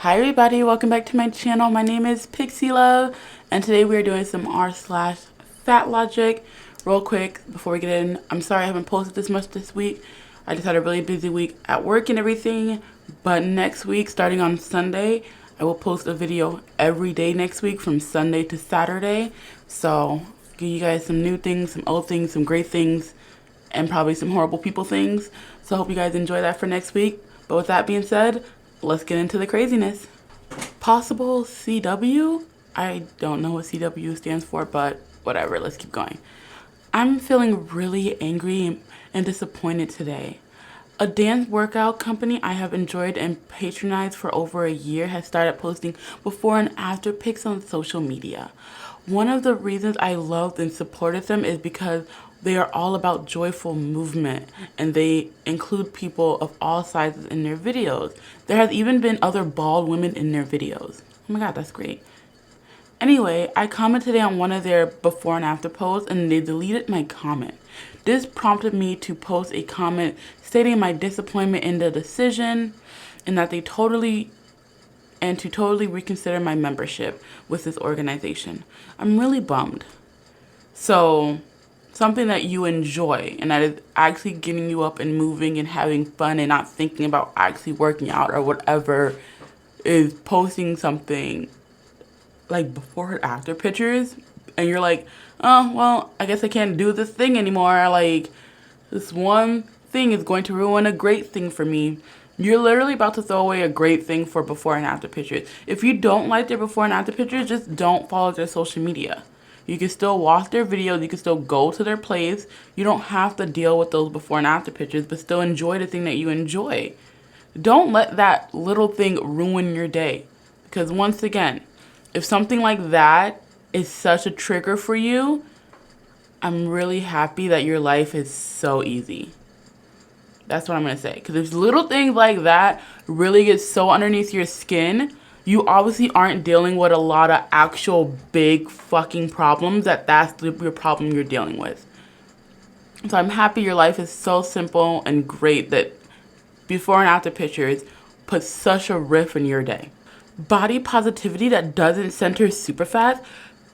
Hi everybody, welcome back to my channel. My name is Pixie Love, and today we are doing some r/fat logic. Real quick, before we get in, I'm sorry I haven't posted this much this week. I just had a really busy week at work and everything, but next week, starting on Sunday, I will post a video every day next week from Sunday to Saturday. So, give you guys some new things, some old things, some great things, and probably some horrible people things. So I hope you guys enjoy that for next week. But with that being said, let's get into the craziness. Possible CW? I don't know what CW stands for, but whatever, let's keep going. I'm feeling really angry and disappointed today. A dance workout company I have enjoyed and patronized for over a year has started posting before and after pics on social media. One of the reasons I loved and supported them is because they are all about joyful movement, and they include people of all sizes in their videos. There has even been other bald women in their videos. Oh my god, that's great. Anyway, I commented today on one of their before and after posts, and they deleted my comment. This prompted me to post a comment stating my disappointment in the decision and that to totally reconsider my membership with this organization. I'm really bummed. So, something that you enjoy and that is actually getting you up and moving and having fun and not thinking about actually working out or whatever is posting something like before and after pictures, and you're like, oh, well, I guess I can't do this thing anymore. Like, this one thing is going to ruin a great thing for me. You're literally about to throw away a great thing for before and after pictures. If you don't like their before and after pictures, just don't follow their social media. You can still watch their videos, you can still go to their place. You don't have to deal with those before and after pictures, but still enjoy the thing that you enjoy. Don't let that little thing ruin your day. Because once again, if something like that is such a trigger for you, I'm really happy that your life is so easy. That's what I'm going to say. Because if little things like that really get so underneath your skin, you obviously aren't dealing with a lot of actual big fucking problems that's your problem you're dealing with. So I'm happy your life is so simple and great that before and after pictures put such a riff in your day. Body positivity that doesn't center superfat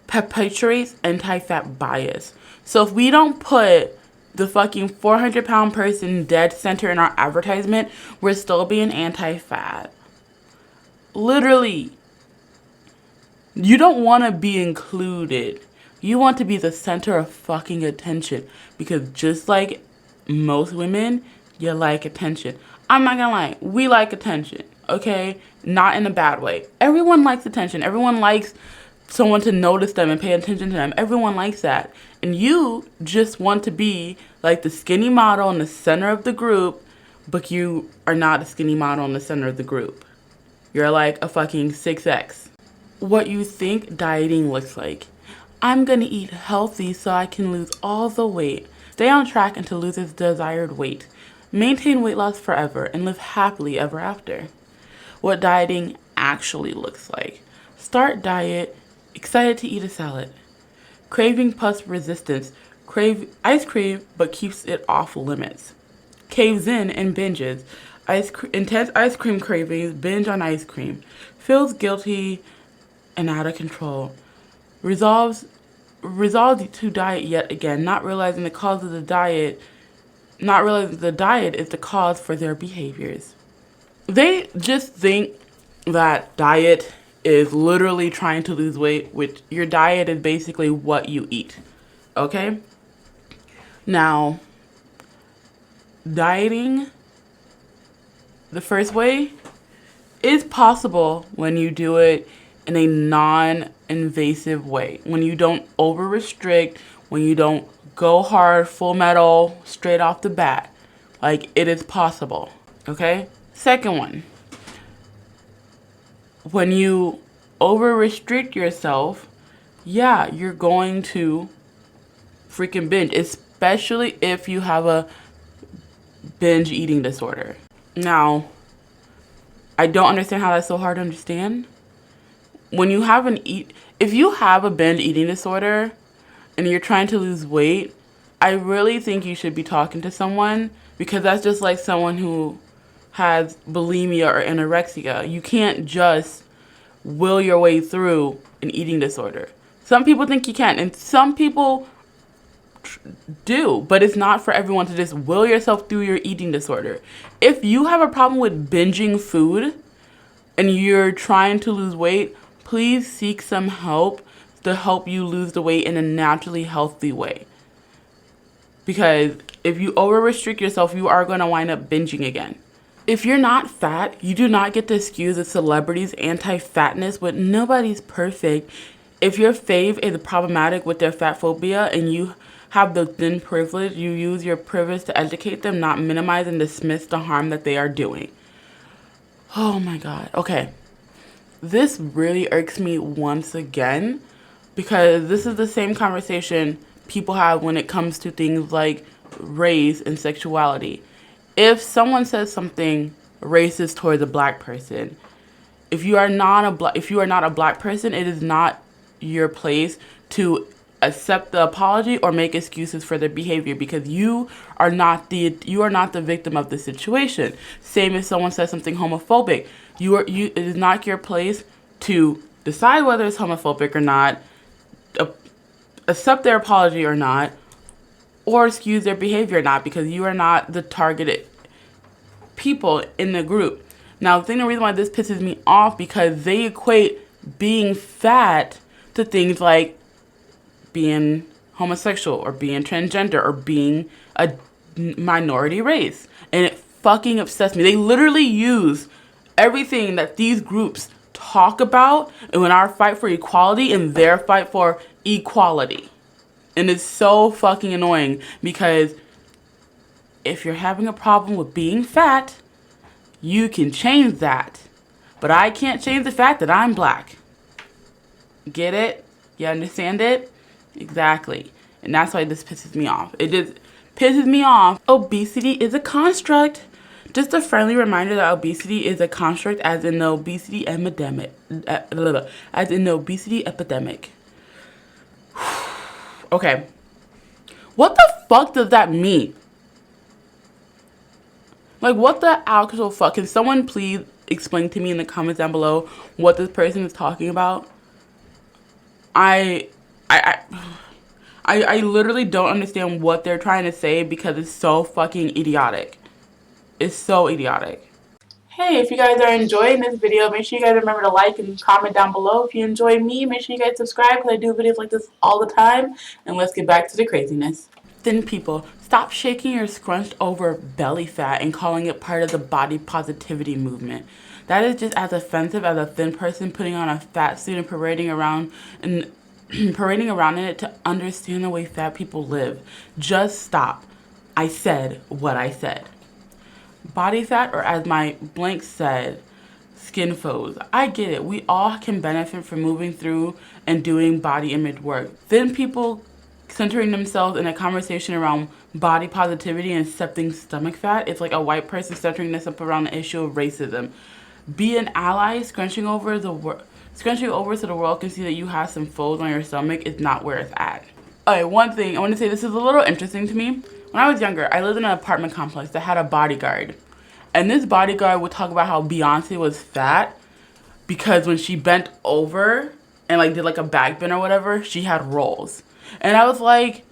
perpetuates anti-fat bias. So if we don't put the fucking 400-pound person dead center in our advertisement, we're still being anti-fat. Literally. You don't want to be included. You want to be the center of fucking attention. Because just like most women, you like attention. I'm not gonna lie. We like attention. Okay? Not in a bad way. Everyone likes attention. Everyone likes someone to notice them and pay attention to them. Everyone likes that. And you just want to be like the skinny model in the center of the group, but you are not a skinny model in the center of the group. You're like a fucking 6X. What you think dieting looks like. I'm gonna eat healthy so I can lose all the weight. Stay on track until loses desired weight. Maintain weight loss forever and live happily ever after. What dieting actually looks like. Start diet, excited to eat a salad. Craving plus resistance. Crave ice cream but keeps it off limits. Caves in and binges. Intense ice cream cravings, binge on ice cream. Feels guilty and out of control. Resolves to diet yet again, not realizing the cause of the diet, not realizing the diet is the cause for their behaviors. They just think that diet is literally trying to lose weight, which your diet is basically what you eat. Okay? Now, dieting, the first way, is possible when you do it in a non-invasive way. When you don't over-restrict, when you don't go hard, full metal, straight off the bat. Like, it is possible. Okay? Second one. When you over-restrict yourself, yeah, you're going to freaking binge. Especially if you have a binge eating disorder. Now, I don't understand how that's so hard to understand. When you have if you have a binge eating disorder and you're trying to lose weight, I really think you should be talking to someone, because that's just like someone who has bulimia or anorexia. You can't just will your way through an eating disorder. Some people think you can, and some people do, but it's not for everyone to just will yourself through your eating disorder. If you have a problem with binging food and you're trying to lose weight, please seek some help to help you lose the weight in a naturally healthy way. Because if you over-restrict yourself, you are going to wind up binging again. If you're not fat, you do not get to excuse the celebrities' anti-fatness, but nobody's perfect. If your fave is problematic with their fat phobia and you have the thin privilege, you use your privilege to educate them, not minimize and dismiss the harm that they are doing. Oh my God. Okay. This really irks me once again because this is the same conversation people have when it comes to things like race and sexuality. If someone says something racist towards a black person, if you are not a black person, it is not your place to accept the apology or make excuses for their behavior because you are not the victim of the situation. Same if someone says something homophobic, it is not your place to decide whether it's homophobic or not, accept their apology or not, or excuse their behavior or not, because you are not the targeted people in the group. Now, the reason why this pisses me off because they equate being fat to things like being homosexual or being transgender or being a minority race. And it fucking upsets me. They literally use everything that these groups talk about in our fight for equality and their fight for equality. And it's so fucking annoying because if you're having a problem with being fat, you can change that. But I can't change the fact that I'm black. Get it? You understand it? Exactly. And that's why this pisses me off. It just pisses me off. Obesity is a construct. Just a friendly reminder that obesity is a construct as in the obesity epidemic. As in the obesity epidemic. Okay. What the fuck does that mean? Like, what the actual fuck? Can someone please explain to me in the comments down below what this person is talking about? I literally don't understand what they're trying to say because it's so fucking idiotic. It's so idiotic. Hey, if you guys are enjoying this video, make sure you guys remember to like and comment down below. If you enjoy me, make sure you guys subscribe because I do videos like this all the time. And let's get back to the craziness. Thin people, stop shaking your scrunched over belly fat and calling it part of the body positivity movement. That is just as offensive as a thin person putting on a fat suit and parading around in it to understand the way fat people live. Just stop. I said what I said. Body fat, or as my blank said, skin foes. I get it. We all can benefit from moving through and doing body image work. Thin people centering themselves in a conversation around body positivity and accepting stomach fat. It's like a white person centering this up around the issue of racism. Be an ally, scrunching over so the world can see that you have some folds on your stomach is not where it's at. Okay, one thing I want to say, this is a little interesting to me. When I was younger, I lived in an apartment complex that had a bodyguard. And this bodyguard would talk about how Beyonce was fat because when she bent over and like did like a back bend or whatever, she had rolls. And I was like,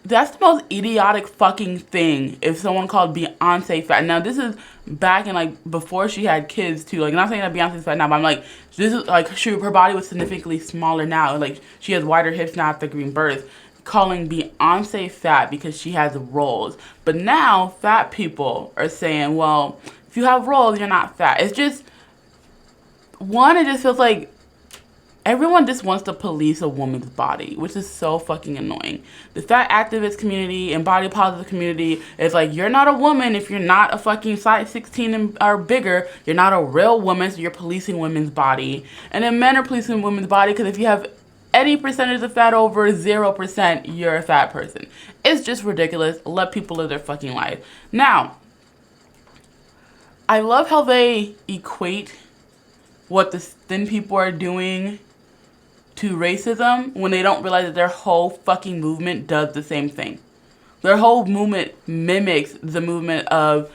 that's the most idiotic fucking thing if someone called Beyonce fat. Now, this is back in, like, before she had kids, too. Like, I'm not saying that Beyonce's fat now, but I'm like, this is, like, her body was significantly smaller now. Like, she has wider hips now after giving birth. Calling Beyonce fat because she has rolls. But now, fat people are saying, well, if you have rolls, you're not fat. It's just, one, it just feels like everyone just wants to police a woman's body, which is so fucking annoying. The fat activist community and body positive community is like, you're not a woman if you're not a fucking size 16 or bigger. You're not a real woman, so you're policing women's body. And then men are policing women's body because if you have any percentage of fat over 0%, you're a fat person. It's just ridiculous. Let people live their fucking life. Now, I love how they equate what the thin people are doing to racism when they don't realize that their whole fucking movement does the same thing. Their whole movement mimics the movement of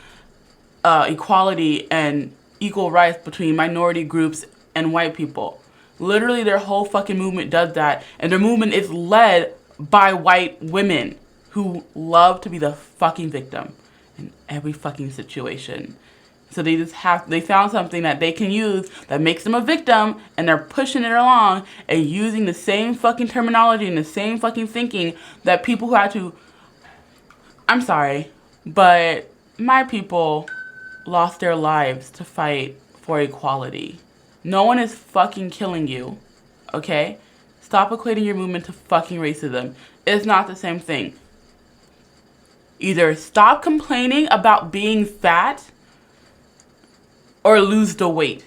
equality and equal rights between minority groups and white people. Literally, their whole fucking movement does that. And their movement is led by white women who love to be the fucking victim in every fucking situation. So they found something that they can use that makes them a victim, and they're pushing it along and using the same fucking terminology and the same fucking thinking that people who had to, I'm sorry, but my people lost their lives to fight for equality. No one is fucking killing you, okay? Stop equating your movement to fucking racism. It's not the same thing. Either stop complaining about being fat or lose the weight.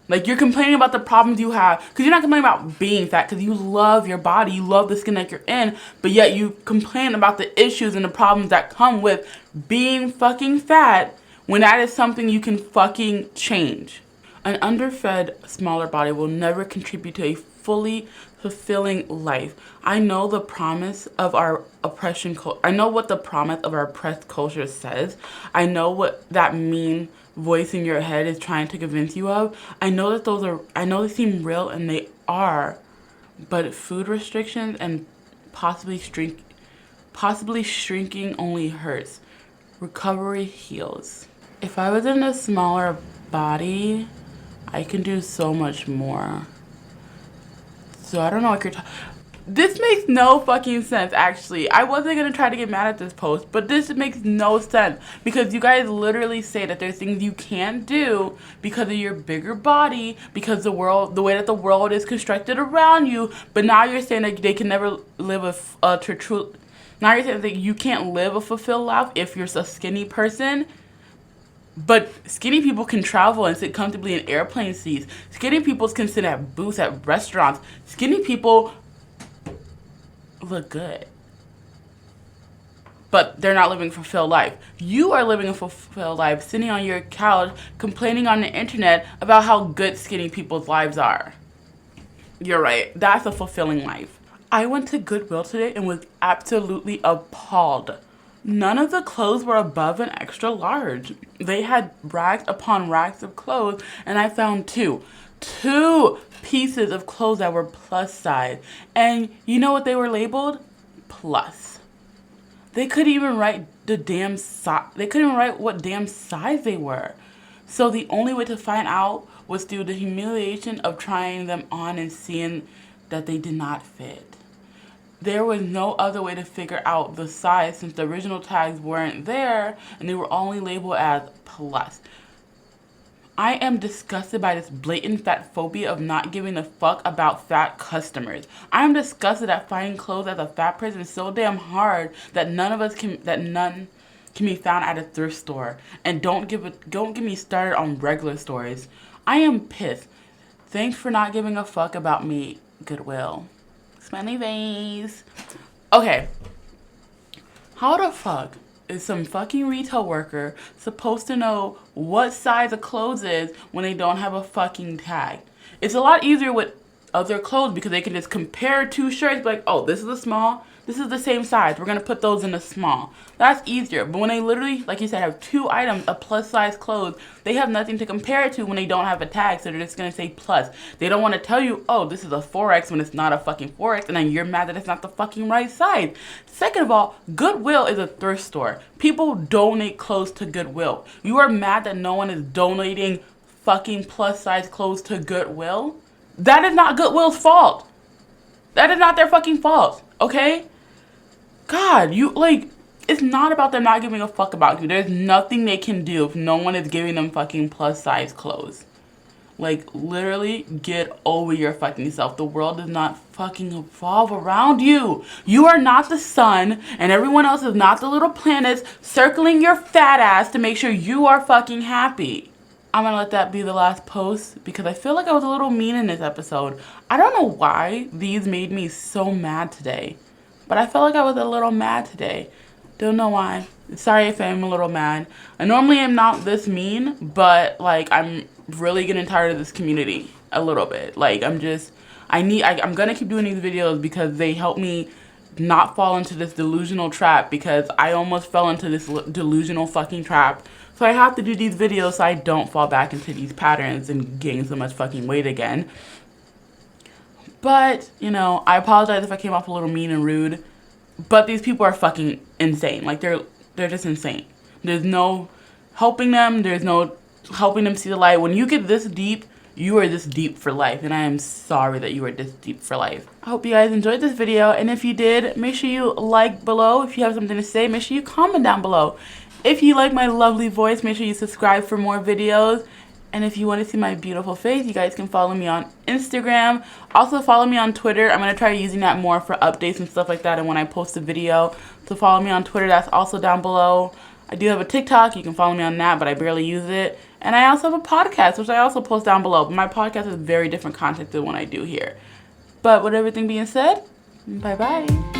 Like, you're complaining about the problems you have, because you're not complaining about being fat, because you love your body, you love the skin that you're in, but yet you complain about the issues and the problems that come with being fucking fat, when that is something you can fucking change. An underfed, smaller body will never contribute to a fully fulfilling life. I know the promise of our oppression. I know what the promise of our oppressed culture says. I know what that mean voice in your head is trying to convince you of. I know that I know they seem real, and they are, but food restrictions and possibly shrinking only hurts. Recovery heals. If I was in a smaller body, I can do so much more. So I don't know what you're talking. This makes no fucking sense, actually. I wasn't going to try to get mad at this post, but this makes no sense. Because you guys literally say that there's things you can't do because of your bigger body, because the way that the world is constructed around you. But now you're saying that they can never live now you're saying that you can't live a fulfilled life if you're a skinny person. But skinny people can travel and sit comfortably in airplane seats. Skinny people can sit at booths at restaurants. Skinny people look good. But they're not living a fulfilled life. You are living a fulfilled life, sitting on your couch, complaining on the internet about how good skinny people's lives are. You're right. That's a fulfilling life. I went to Goodwill today and was absolutely appalled. None of the clothes were above an extra large. They had racks upon racks of clothes, and I found two pieces of clothes that were plus size. And you know what they were labeled? Plus. They couldn't even write the damn size. They couldn't even write what damn size they were. So the only way to find out was through the humiliation of trying them on and seeing that they did not fit. There was no other way to figure out the size since the original tags weren't there and they were only labeled as plus. I am disgusted by this blatant fat phobia of not giving a fuck about fat customers. I am disgusted at finding clothes as a fat person so damn hard that none can be found at a thrift store. And don't get me started on regular stores. I am pissed. Thanks for not giving a fuck about me, Goodwill. Smiley face. Okay. How the fuck is some fucking retail worker supposed to know what size of clothes is when they don't have a fucking tag? It's a lot easier with other clothes because they can just compare two shirts, be like, oh, this is a small, this is the same size. We're going to put those in a small. That's easier. But when they literally, like you said, have two items of plus size clothes, they have nothing to compare it to when they don't have a tag. So they're just going to say plus. They don't want to tell you, oh, this is a 4X when it's not a fucking 4X. And then you're mad that it's not the fucking right size. Second of all, Goodwill is a thrift store. People donate clothes to Goodwill. You are mad that no one is donating fucking plus size clothes to Goodwill? That is not Goodwill's fault. That is not their fucking fault. Okay? God, it's not about them not giving a fuck about you. There's nothing they can do if no one is giving them fucking plus size clothes. Like, literally, get over your fucking self. The world does not fucking evolve around you. You are not the sun, and everyone else is not the little planets circling your fat ass to make sure you are fucking happy. I'm gonna let that be the last post because I feel like I was a little mean in this episode. I don't know why these made me so mad today. But I felt like I was a little mad today. Don't know why. Sorry if I'm a little mad. I normally am not this mean, but I'm really getting tired of this community a little bit. I'm gonna keep doing these videos because they help me not fall into this delusional trap, because I almost fell into this delusional fucking trap. So I have to do these videos so I don't fall back into these patterns and gain so much fucking weight again. But, you know, I apologize if I came off a little mean and rude. But these people are fucking insane. Like, they're just insane. There's no helping them. There's no helping them see the light. When you get this deep, you are this deep for life. And I am sorry that you are this deep for life. I hope you guys enjoyed this video. And if you did, make sure you like below. If you have something to say, make sure you comment down below. If you like my lovely voice, make sure you subscribe for more videos. And if you want to see my beautiful face, you guys can follow me on Instagram. Also follow me on Twitter. I'm going to try using that more for updates and stuff like that and when I post a video. So follow me on Twitter. That's also down below. I do have a TikTok. You can follow me on that, but I barely use it. And I also have a podcast, which I also post down below. But my podcast is very different content than what I do here. But with everything being said, bye-bye.